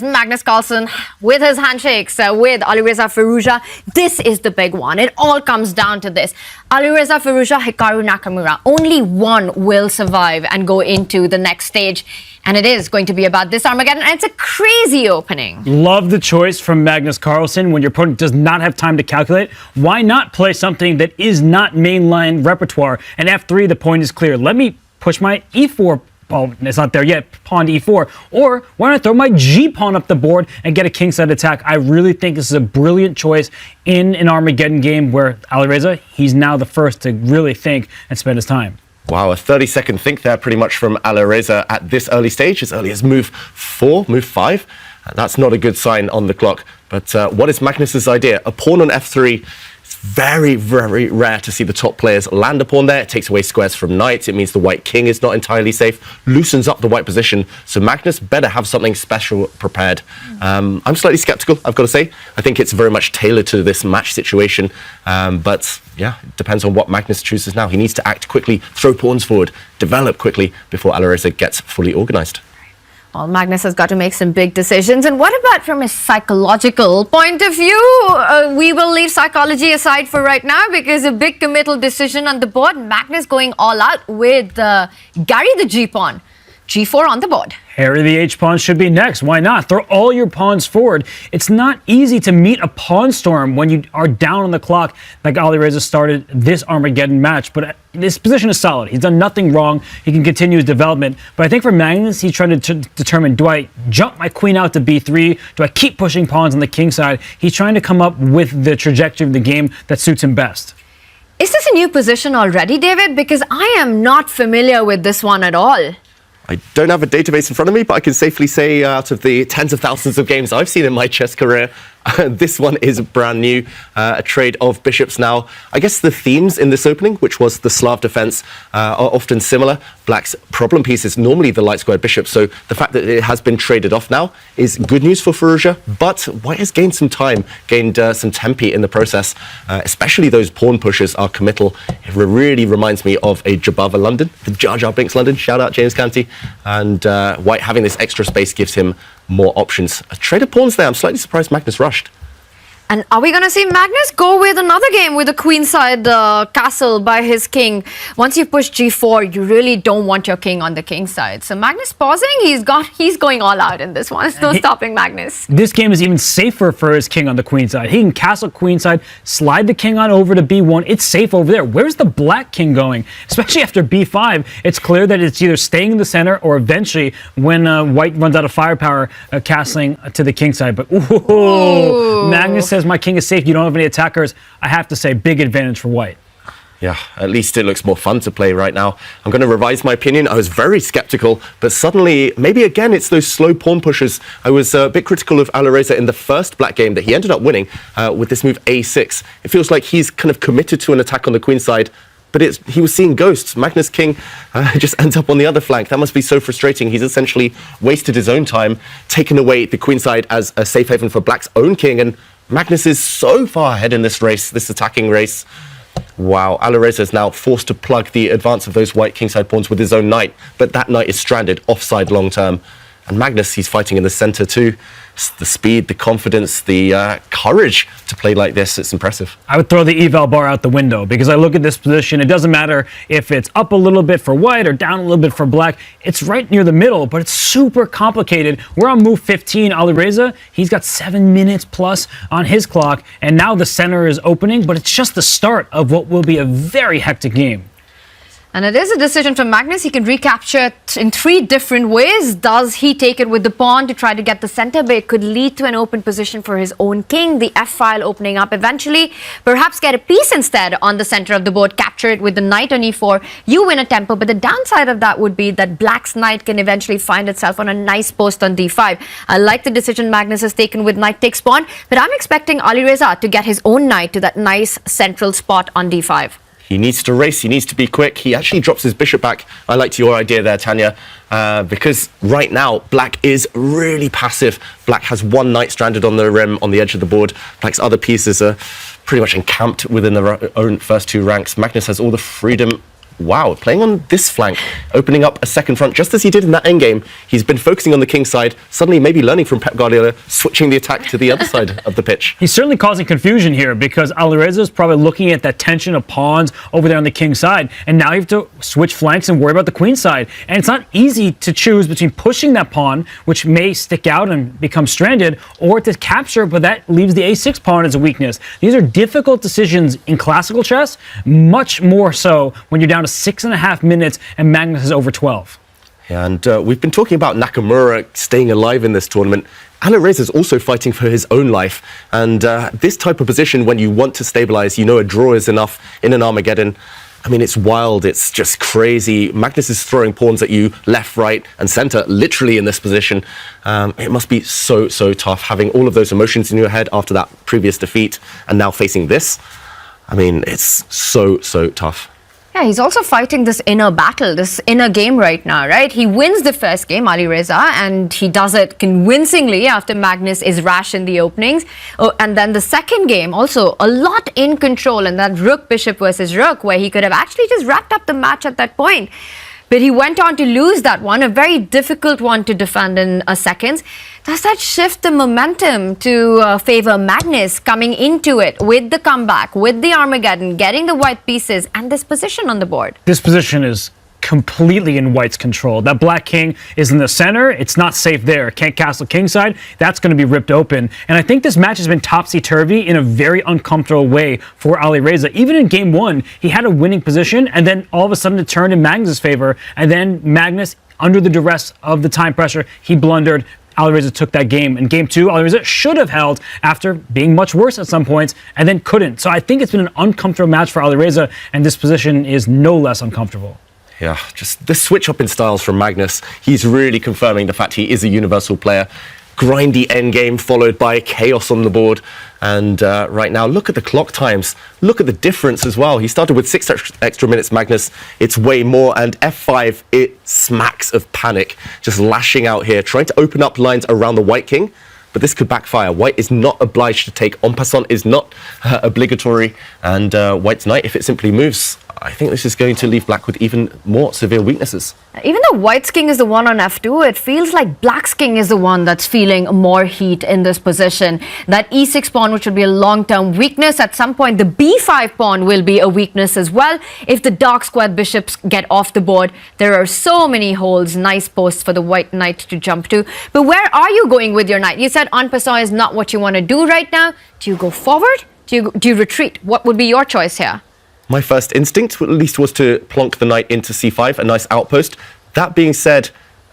Magnus Carlsen with his handshakes with Alireza Firouzja. This is the big one. It all comes down to this. Alireza Firouzja, Hikaru Nakamura. Only one will survive and go into the next stage. And it is going to be about this Armageddon. And it's a crazy opening. Love the choice from Magnus Carlsen. When your opponent does not have time to calculate, why not play something that is not mainline repertoire? And F3, the point is clear. Let me push my E4. Well, it's not there yet, pawn to e4. Or why not throw my g-pawn up the board and get a kingside attack? I really think this is a brilliant choice in an Armageddon game where Alireza, he's now the first to really think and spend his time. Wow, a 30-second think there pretty much from Alireza at this early stage, as early as move 4, move 5. That's not a good sign on the clock. But what is Magnus's idea? A pawn on f3. It's very, very rare to see the top players land a pawn there. It takes away squares from knights. It means the white king is not entirely safe. Loosens up the white position. So Magnus better have something special prepared. I'm slightly skeptical, I've got to say. I think it's very much tailored to this match situation. But yeah, it depends on what Magnus chooses now. He needs to act quickly, throw pawns forward, develop quickly before Alireza gets fully organized. Well, Magnus has got to make some big decisions. And what about from a psychological point of view? We will leave psychology aside for right now because a big committal decision on the board. Magnus going all out with Gary the G-pawn. G4 on the board. Harry the H-pawn should be next. Why not? Throw all your pawns forward. It's not easy to meet a pawn storm when you are down on the clock like Alireza started this Armageddon match. But this position is solid. He's done nothing wrong. He can continue his development. But I think for Magnus, he's trying to determine, do I jump my queen out to b3? Do I keep pushing pawns on the king side? He's trying to come up with the trajectory of the game that suits him best. Is this a new position already, David? Because I am not familiar with this one at all. I don't have a database in front of me, but I can safely say out of the tens of thousands of games I've seen in my chess career, this one is brand new, a trade of bishops now. I guess the themes in this opening, which was the Slav defense, are often similar. Black's problem piece is normally the light squared bishop, so the fact that it has been traded off now is good news for Firouzja, but White has gained some time, gained some tempi in the process, especially those pawn pushes are committal. It really reminds me of a Jabava London, the Jar Jar Binks London, shout out James Canty, and White having this extra space gives him more options. A trade of pawns there. I'm slightly surprised Magnus rushed. And are we going to see Magnus go with another game with a queenside castle by his king? Once you push g4, you really don't want your king on the king side. So Magnus pausing, he's going all out in this one. There's no stopping Magnus. This game is even safer for his king on the queen side. He can castle queen side, slide the king on over to b1. It's safe over there. Where's the black king going? Especially after b5, it's clear that it's either staying in the center or eventually when White runs out of firepower, castling to the king side. But ooh. Magnus says, my king is safe, you don't have any attackers. I have to say, big advantage for White. Yeah, at least it looks more fun to play right now. I'm going to revise my opinion. I was very skeptical, but suddenly, maybe again, it's those slow pawn pushes. I was a bit critical of Alireza in the first black game that he ended up winning with this move a6. It feels like he's kind of committed to an attack on the queen side, but he was seeing ghosts. Magnus King just ends up on the other flank. That must be so frustrating. He's essentially wasted his own time, taken away the queen side as a safe haven for Black's own king, and Magnus is so far ahead in this race, this attacking race. Wow, Alireza is now forced to plug the advance of those white kingside pawns with his own knight, but that knight is stranded offside long term. And Magnus, he's fighting in the center too. The speed, the confidence, the courage to play like this, it's impressive. I would throw the eval bar out the window because I look at this position. It doesn't matter if it's up a little bit for White or down a little bit for Black. It's right near the middle, but it's super complicated. We're on move 15. Alireza, he's got 7 minutes plus on his clock, and now the center is opening, but it's just the start of what will be a very hectic game. And it is a decision from Magnus. He can recapture it in 3 different ways. Does he take it with the pawn to try to get the center? But it could lead to an open position for his own king. The f-file opening up eventually. Perhaps get a piece instead on the center of the board. Capture it with the knight on e4. You win a tempo. But the downside of that would be that Black's knight can eventually find itself on a nice post on d5. I like the decision Magnus has taken with knight takes pawn. But I'm expecting Alireza to get his own knight to that nice central spot on d5. He needs to race, he needs to be quick. He actually drops his bishop back. I liked your idea there, Tanya, because right now, Black is really passive. Black has one knight stranded on the rim, on the edge of the board. Black's other pieces are pretty much encamped within their own first 2 ranks. Magnus has all the freedom wow, playing on this flank, opening up a second front, just as he did in that endgame. He's been focusing on the king side, suddenly maybe learning from Pep Guardiola, switching the attack to the other side of the pitch. He's certainly causing confusion here because Alireza is probably looking at that tension of pawns over there on the king side, and now you have to switch flanks and worry about the queen side. And it's not easy to choose between pushing that pawn, which may stick out and become stranded, or to capture, but that leaves the a6 pawn as a weakness. These are difficult decisions in classical chess, much more so when you're down to 6.5 minutes and Magnus is over 12. And we've been talking about Nakamura staying alive in this tournament. Alireza is also fighting for his own life. And this type of position, when you want to stabilize, you know a draw is enough in an Armageddon. I mean, it's wild. It's just crazy. Magnus is throwing pawns at you left, right, and center, literally in this position. It must be so, so tough having all of those emotions in your head after that previous defeat and now facing this. I mean, it's so, so tough. Yeah, he's also fighting this inner battle, this inner game right now, right? He wins the first game, Alireza, and he does it convincingly after Magnus is rash in the openings. Oh, and then the second game, also a lot in control, and that rook-bishop versus rook, where he could have actually just wrapped up the match at that point. But he went on to lose that one, a very difficult one to defend in seconds. Does that shift the momentum to favor Magnus coming into it with the comeback, with the Armageddon, getting the white pieces and this position on the board? This position is completely in white's control. That black king is in the center. It's not safe there. Can't castle kingside. That's going to be ripped open. And I think this match has been topsy-turvy in a very uncomfortable way for Alireza. Even in game one, he had a winning position, and then all of a sudden it turned in Magnus' favor. And then Magnus, under the duress of the time pressure, he blundered. Alireza took that game. In game two, Alireza should have held after being much worse at some points and then couldn't. So I think it's been an uncomfortable match for Alireza, and this position is no less uncomfortable. Yeah, just the switch up in styles from Magnus. He's really confirming the fact he is a universal player. Grindy endgame followed by chaos on the board. And right now, look at the clock times. Look at the difference as well. He started with 6 extra minutes, Magnus. It's way more. And F5, it smacks of panic. Just lashing out here, trying to open up lines around the white king. But this could backfire. White is not obliged to take. En passant is not obligatory. And White's knight, if it simply moves, I think this is going to leave black with even more severe weaknesses. Even though White's king is the one on f2, it feels like Black's king is the one that's feeling more heat in this position. That e6 pawn, which would be a long-term weakness, at some point the b5 pawn will be a weakness as well. If the dark squared bishops get off the board, there are so many holes, nice posts for the white knight to jump to. But where are you going with your knight? You said en passant is not what you want to do right now. Do you go forward? Do you retreat? What would be your choice here? My first instinct, at least, was to plonk the knight into c5, a nice outpost. That being said,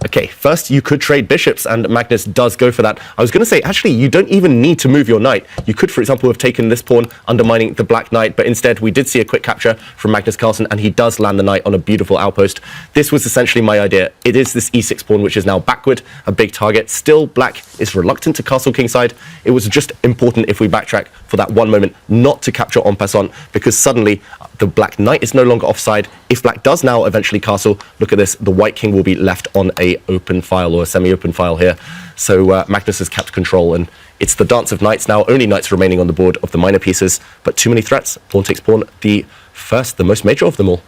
okay, first you could trade bishops, and Magnus does go for that. I was going to say, actually, you don't even need to move your knight. You could, for example, have taken this pawn, undermining the black knight, but instead we did see a quick capture from Magnus Carlsen, and he does land the knight on a beautiful outpost. This was essentially my idea. It is this e6 pawn, which is now backward, a big target. Still, black is reluctant to castle kingside. It was just important, if we backtrack for that one moment, not to capture en passant, because suddenly the black knight is no longer offside. If black does now eventually castle, look at this, the white king will be left on a open file or a semi-open file here. So Magnus has kept control, and it's the dance of knights now. Only knights remaining on the board of the minor pieces, but too many threats. Pawn takes pawn, the most major of them all.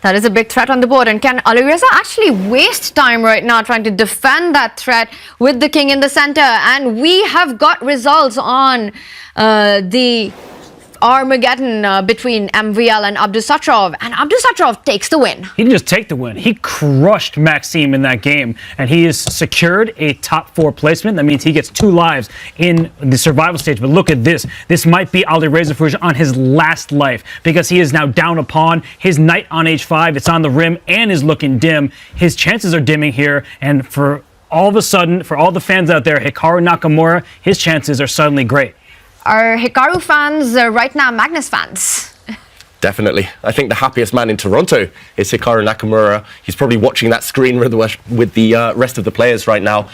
That is a big threat on the board. And can Alireza actually waste time right now trying to defend that threat with the king in the center? And we have got results on the Armageddon between MVL and Abdusattorov, and Abdusattorov takes the win. He didn't just take the win, he crushed Maxime in that game, and he has secured a top 4 placement. That means he gets 2 lives in the survival stage. But look at this. This might be Alireza Firouzja on his last life, because he is now down a pawn. His knight on h5, it's on the rim and is looking dim. His chances are dimming here, and for all of a sudden, for all the fans out there, Hikaru Nakamura, his chances are suddenly great. Are Hikaru fans right now Magnus fans? Definitely. I think the happiest man in Toronto is Hikaru Nakamura. He's probably watching that screen with the rest of the players right now,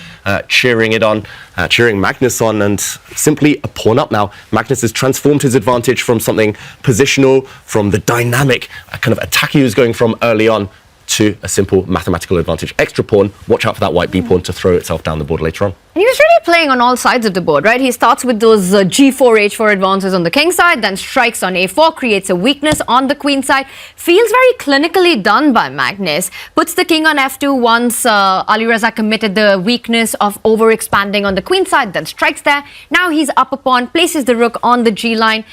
cheering it on, cheering Magnus on, and simply a pawn up now. Magnus has transformed his advantage from something positional, from the dynamic kind of attack he was going from early on, to a simple mathematical advantage. Extra pawn, watch out for that white b pawn to throw itself down the board later on. And he was really playing on all sides of the board, right? He starts with those g4, h4 advances on the king side, then strikes on a4, creates a weakness on the queen side. Feels very clinically done by Magnus. Puts the king on f2 once Alireza committed the weakness of overexpanding on the queen side, then strikes there. Now he's up a pawn, places the rook on the g line.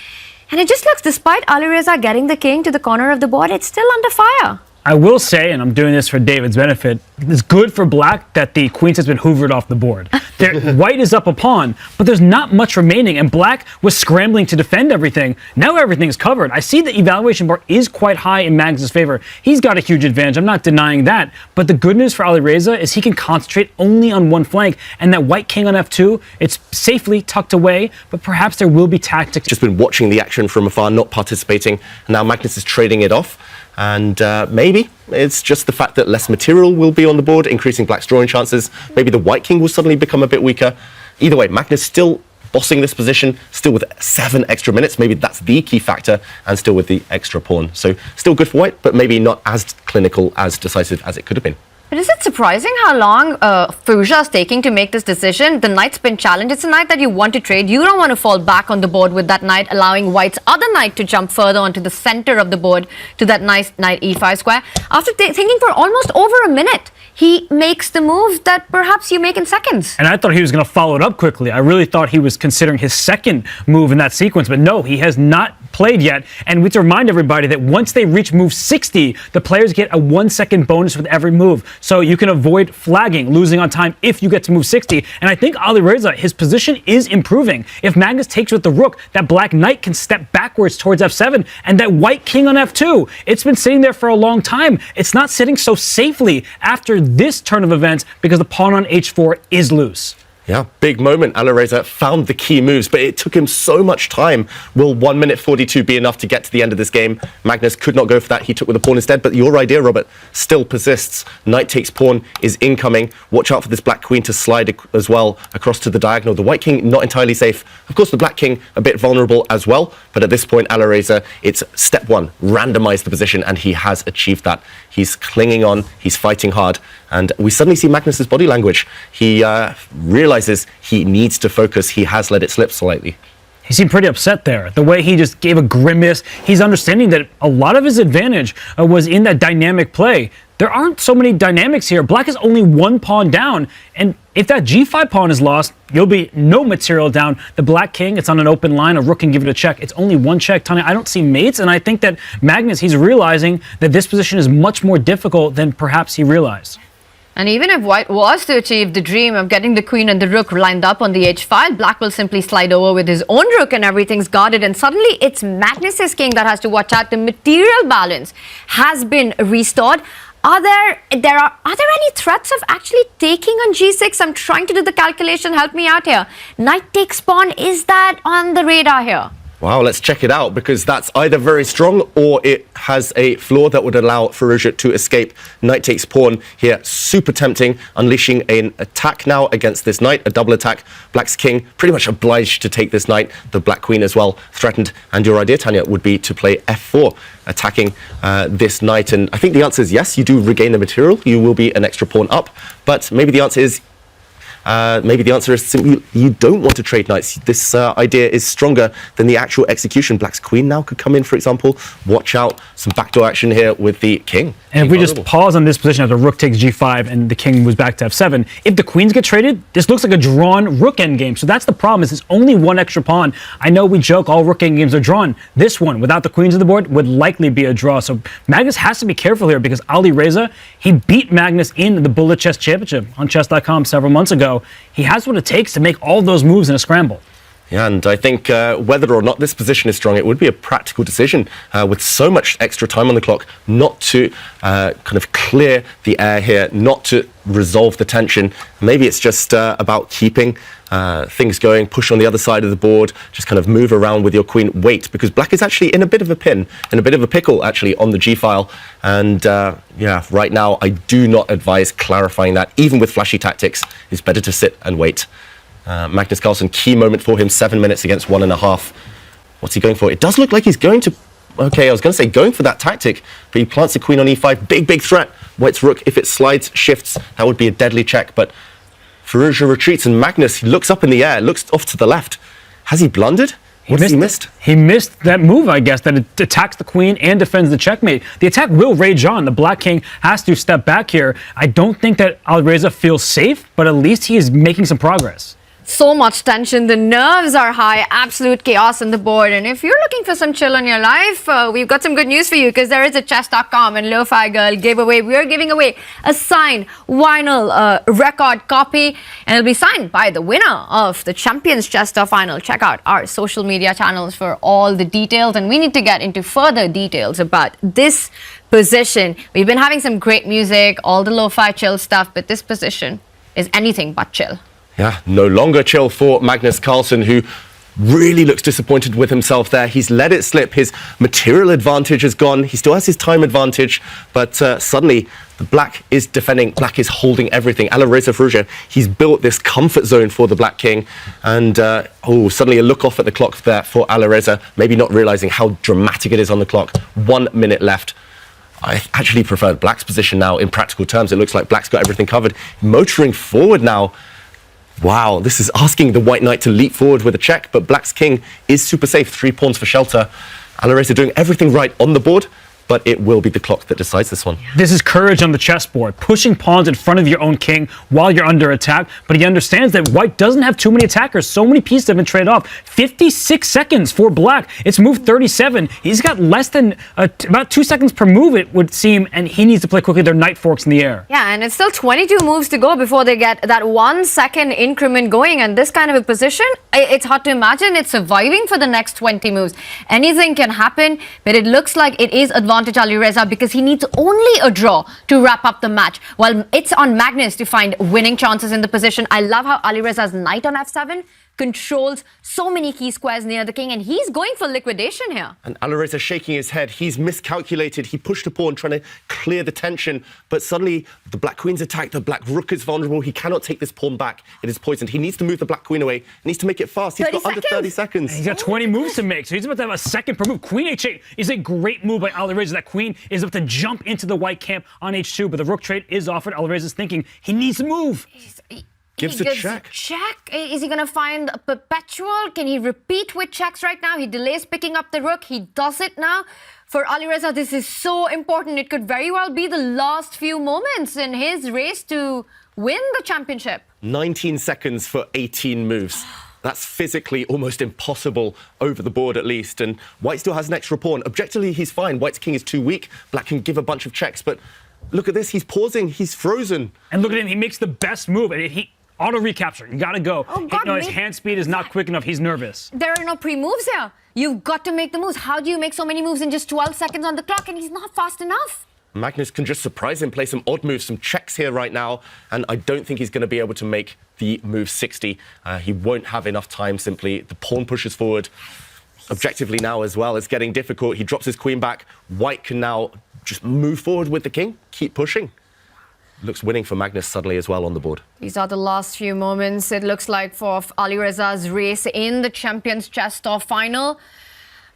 And it just looks, despite Alireza getting the king to the corner of the board, it's still under fire. I will say, and I'm doing this for David's benefit, it's good for black that the queens has been hoovered off the board. White is up a pawn, but there's not much remaining, and black was scrambling to defend everything. Now everything's covered. I see the evaluation bar is quite high in Magnus' favor. He's got a huge advantage. I'm not denying that. But the good news for Alireza is he can concentrate only on one flank, and that white king on f2, it's safely tucked away, but perhaps there will be tactics. Just been watching the action from afar, not participating, and now Magnus is trading it off. And maybe it's just the fact that less material will be on the board, increasing black's drawing chances. Maybe the white king will suddenly become a bit weaker. Either way, Magnus still bossing this position, still with 7 extra minutes. Maybe that's the key factor, and still with the extra pawn. So still good for white, but maybe not as clinical, as decisive as it could have been. But is it surprising how long Firouzja is taking to make this decision? The knight's been challenged. It's a knight that you want to trade. You don't want to fall back on the board with that knight, allowing white's other knight to jump further onto the center of the board to that nice knight e5 square. After thinking for almost over a minute, he makes the move that perhaps you make in seconds. And I thought he was going to follow it up quickly. I really thought he was considering his second move in that sequence, but no, he has not played yet. And we have to remind everybody that once they reach move 60, the players get a 1-second bonus with every move. So you can avoid flagging, losing on time if you get to move 60. And I think Alireza, his position is improving. If Magnus takes with the rook, that black knight can step backwards towards f7, and that white king on f2, it's been sitting there for a long time. It's not sitting so safely after this turn of events because the pawn on h4 is loose. Yeah, big moment. Alireza found the key moves, but it took him so much time. Will 1 minute 42 be enough to get to the end of this game? Magnus could not go for that. He took with the pawn instead, but your idea, Robert, still persists. Knight takes pawn is incoming. Watch out for this black queen to slide as well across to the diagonal. The white king not entirely safe. Of course, the black king a bit vulnerable as well, but at this point, Alireza, it's step one, randomize the position, and he has achieved that. He's clinging on, he's fighting hard, and we suddenly see Magnus's body language. He realizes he needs to focus. He has let it slip slightly. He seemed pretty upset there. The way he just gave a grimace. He's understanding that a lot of his advantage was in that dynamic play. There aren't so many dynamics here. Black is only 1 pawn down, and if that g5 pawn is lost, you'll be no material down. The black king, it's on an open line. A rook can give it a check. It's only 1 check. Tanya, I don't see mates, and I think that Magnus, he's realizing that this position is much more difficult than perhaps he realized. And even if white was to achieve the dream of getting the queen and the rook lined up on the h5, black will simply slide over with his own rook and everything's guarded. And suddenly it's Magnus's king that has to watch out. The material balance has been restored. Are there any threats of actually taking on g6? I'm trying to do the calculation. Help me out here. Knight takes pawn. Is that on the radar here? Wow, let's check it out, because that's either very strong or it has a flaw that would allow Firouzja to escape. Knight takes pawn here, super tempting, unleashing an attack now against this knight, a double attack. Black's king pretty much obliged to take this knight, the black queen as well threatened. And your idea, Tanya, would be to play f4, attacking this knight. And I think the answer is yes, you do regain the material, you will be an extra pawn up, but maybe the answer is simply you don't want to trade knights. This idea is stronger than the actual execution. Black's queen now could come in, for example. Watch out, some backdoor action here with the king. And if we just pause on this position after rook takes g5 and the king moves back to f7, if the queens get traded, this looks like a drawn rook endgame. So that's the problem, is it's only 1 extra pawn. I know we joke all rook endgames are drawn. This one, without the queens on the board, would likely be a draw. So Magnus has to be careful here, because Alireza, he beat Magnus in the Bullet Chess Championship on chess.com several months ago. He has what it takes to make all those moves in a scramble. Yeah, and I think whether or not this position is strong, it would be a practical decision with so much extra time on the clock not to kind of clear the air here, not to resolve the tension. Maybe it's just about keeping things going, push on the other side of the board, just kind of move around with your queen, wait, because black is actually in a bit of a pin, in a bit of a pickle actually on the g-file. And yeah, right now I do not advise clarifying that. Even with flashy tactics, it's better to sit and wait. Magnus Carlsen, key moment for him, 7 minutes against 1.5. What's he going for? It does look like he's going to okay, I was going to say going for that tactic, but he plants the queen on e5. Big threat. White's rook, if it slides, shifts, that would be a deadly check. But Firouzja retreats, and Magnus, he looks up in the air, looks off to the left. Has he blundered? What has he missed? He missed that move, I guess, that it attacks the queen and defends the checkmate. The attack will rage on. The black king has to step back here. I don't think that Alireza feels safe, but at least he is making some progress. So much tension, the nerves are high, absolute chaos on the board. And if you're looking for some chill in your life, we've got some good news for you, because there is a chess.com and Lo-Fi Girl giveaway. We're giving away a signed vinyl record copy, and it'll be signed by the winner of the Champions Chess Final. Check out our social media channels for all the details, and we need to get into further details about this position. We've been having some great music, all the lo-fi chill stuff, but this position is anything but chill. Yeah, no longer chill for Magnus Carlsen, who really looks disappointed with himself there. He's let it slip. His material advantage is gone. He still has his time advantage, but suddenly the black is defending. Black is holding everything. Alireza Firouzja, he's built this comfort zone for the black king, and suddenly a look off at the clock there for Alireza, maybe not realizing how dramatic it is on the clock. 1 minute left. I actually prefer black's position now in practical terms. It looks like black's got everything covered. Motoring forward now. Wow, this is asking the white knight to leap forward with a check, but black's king is super safe. 3 pawns for shelter. Alireza doing everything right on the board, but it will be the clock that decides this one. This is courage on the chessboard, pushing pawns in front of your own king while you're under attack, but he understands that white doesn't have too many attackers. So many pieces have been traded off. 56 seconds for black. It's move 37. He's got less than about 2 seconds per move, it would seem, and he needs to play quickly. Their knight forks in the air. Yeah, and it's still 22 moves to go before they get that 1 second increment going, and this kind of a position, it's hard to imagine it's surviving for the next 20 moves. Anything can happen, but it looks like it is advantage Alireza, because he needs only a draw to wrap up the match, while it's on Magnus to find winning chances in the position. I love how Alireza's knight on f7 controls so many key squares near the king, and he's going for liquidation here. And Alireza shaking his head. He's miscalculated. He pushed a pawn trying to clear the tension, but suddenly the black queen's attacked. The black rook is vulnerable. He cannot take this pawn back. It is poisoned. He needs to move the black queen away. He needs to make it fast. He's got under 30 seconds. He's got 20 moves to make, so he's about to have a second per move. Queen h8 is a great move by Alireza. That queen is about to jump into the white camp on h2, but the rook trade is offered. Alireza's thinking he needs to move. Gives a check. Is he going to find a perpetual? Can he repeat with checks right now? He delays picking up the rook. He does it now. For Alireza, this is so important. It could very well be the last few moments in his race to win the championship. 19 seconds for 18 moves. That's physically almost impossible over the board, at least. And white still has an extra pawn. Objectively, he's fine. White's king is too weak. Black can give a bunch of checks, but look at this. He's pausing. He's frozen. And look at him. He makes the best move. He auto recapture. You gotta go. Oh, God, his hand speed is not quick enough. He's nervous. There are no pre-moves here. You've got to make the moves. How do you make so many moves in just 12 seconds on the clock? And he's not fast enough. Magnus can just surprise him, play some odd moves, some checks here right now, and I don't think he's going to be able to make the move 60. He won't have enough time, simply. The pawn pushes forward. Objectively now as well, it's getting difficult. He drops his queen back. White can now just move forward with the king, keep pushing. Looks winning for Magnus suddenly as well on the board. These are the last few moments, it looks like, for Alireza's race in the Champions Chess Final.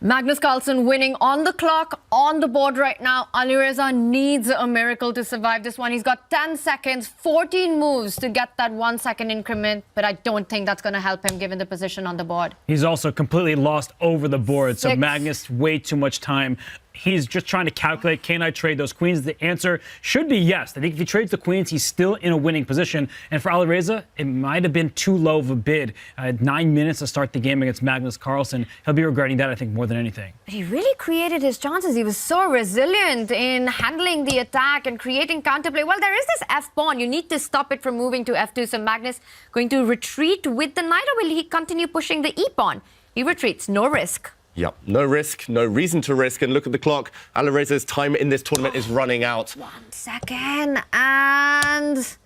Magnus Carlsen winning on the clock, on the board right now. Alireza needs a miracle to survive this one. He's got 10 seconds, 14 moves to get that 1 second increment, but I don't think that's going to help him given the position on the board. He's also completely lost over the board, so 6. Magnus way too much time. He's just trying to calculate, can I trade those queens? The answer should be yes. I think if he trades the queens, he's still in a winning position. And for Alireza, it might have been too low of a bid. 9 minutes to start the game against Magnus Carlsen. He'll be regretting that, I think, more than anything. But he really created his chances. He was so resilient in handling the attack and creating counterplay. Well, there is this f-pawn. You need to stop it from moving to f2. So Magnus going to retreat with the knight, or will he continue pushing the e-pawn? He retreats, no risk. Yep, no risk, no reason to risk. And look at the clock. Alireza's time in this tournament is running out. 1 second, and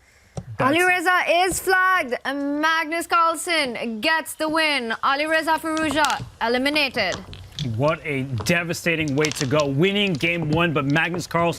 Alireza is flagged. Magnus Carlsen gets the win. Alireza Firouzja eliminated. What a devastating way to go. Winning game 1, but Magnus Carlsen